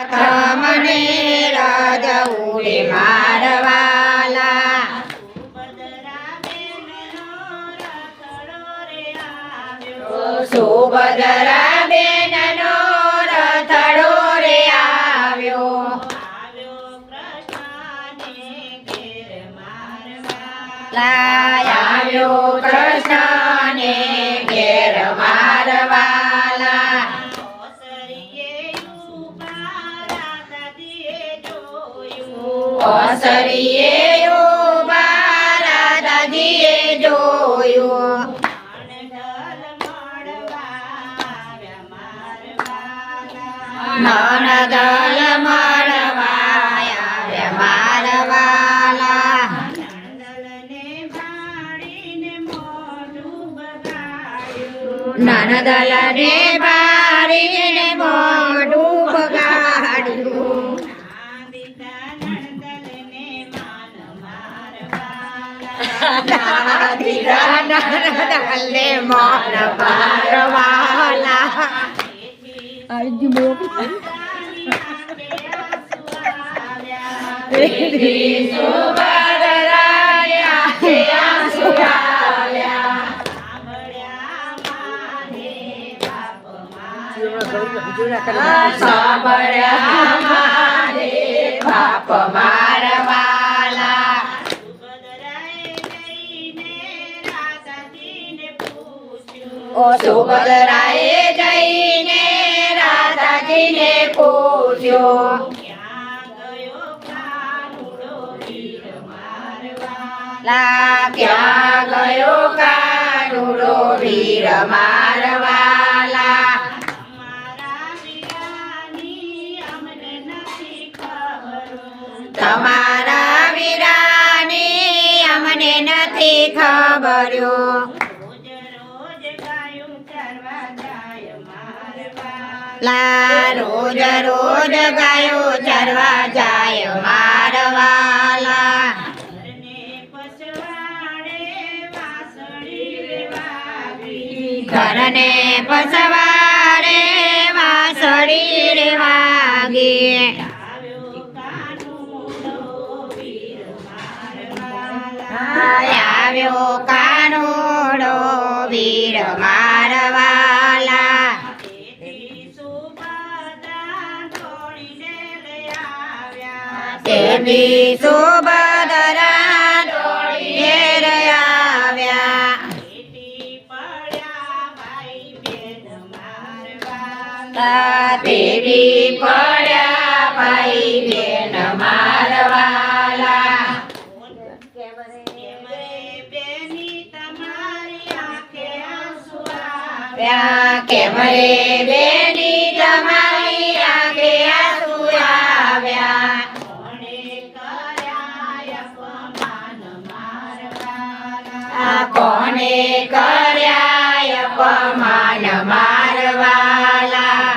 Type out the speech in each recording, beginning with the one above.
મને રાજા ઉડે મારવાલા સુભદ્રા બેનનો રથડો રે આવ્યો આવ્યો કૃષ્ણને ઘેર મારવાલા ઓસરીએ ઉભા રાધાજીએ જોયું નણદલ મળવા આવ્યા મારવાલા નણદલને બારીને મોઢું બગાડ્યું નણદલને મોઢ મારવાલા બાપ મારવાલા સુભદ્રાએ જઈને રાધાજીને પૂછ્યો ક્યાં ગયો કાનુડો વીર મારવાલા તમારા વીરાની અમને નથી ખબર રોજ રોજ ગાયો ચરવા જાય મારવાલા ઘરને પસવાડે વાસળી રે વાગી આવ્યો કાનુડો વીર મારવાલા દેવી સુભદ્રા દોડીને આવ્યા દેવી પડ્યા ભાઈ બેન મારવાલા કેમ રે બેની તમારી આંખે આંસુ આવ્યા કોને કર્યા અપમાન મારવાલા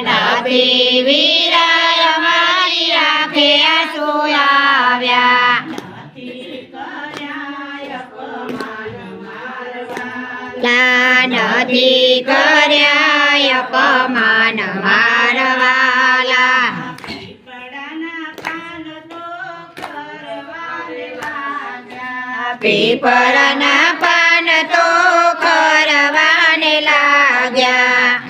નથી વીરાય મારી આંખે આંસુ આવ્યા નથી કર્યા અપમાન મારવાલા પીપળના પાન તો કરવાને લાગ્યા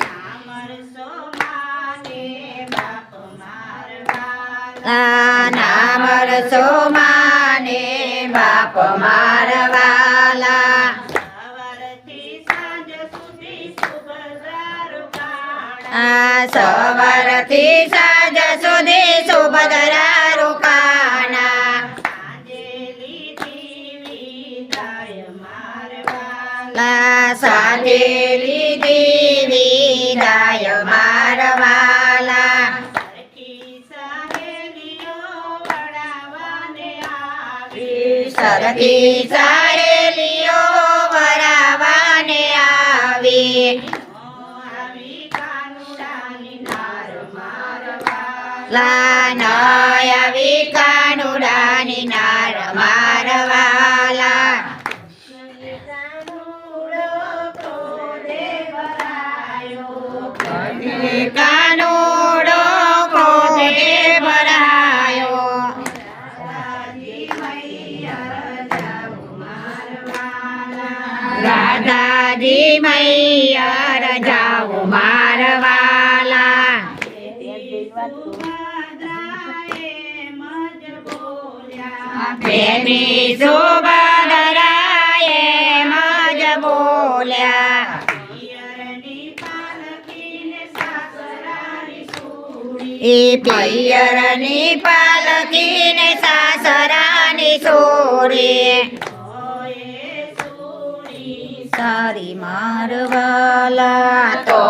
નામરસો માને બાપ મારવાલા સવારથી સાંજ સુધી સુભદ્રા રોકાણા સાથે લીધી વિદાય મારવાલા સરખી સાહેલીઓ વરાવાને આવી આવી કાનુડાની નાર મારવાલા કાનુડો ક્રોધે ભરાયો રાધાજી મૈયર જાઓ મારવાલા પ્રેમી સુભદ્રાએ મજ બોલ્યા એ પિયરની પાલકીને સાસરાની સોરી સારી મારવાલા તો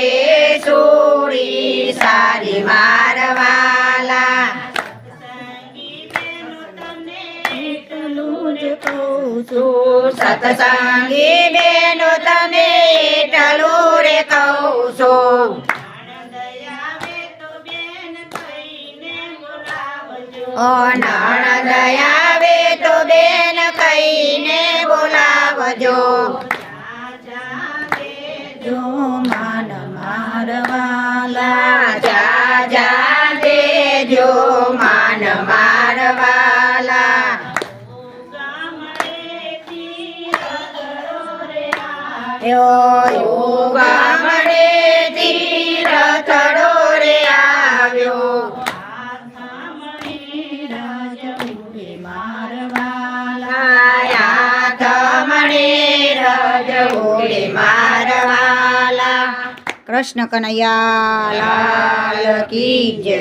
એ સોરી સારી મારવાલા સત્સંગી બેનો તમે એટલું રે કહું છો ઓ નણંદ આવે તો બેન કહીને બોલાવજો જો માન મારવાલા જા જા દેજો માન મારવાલા ગામડે તીરથડો રે આવ્યો કૃષ્ણ કનૈયા લાલ કી જય.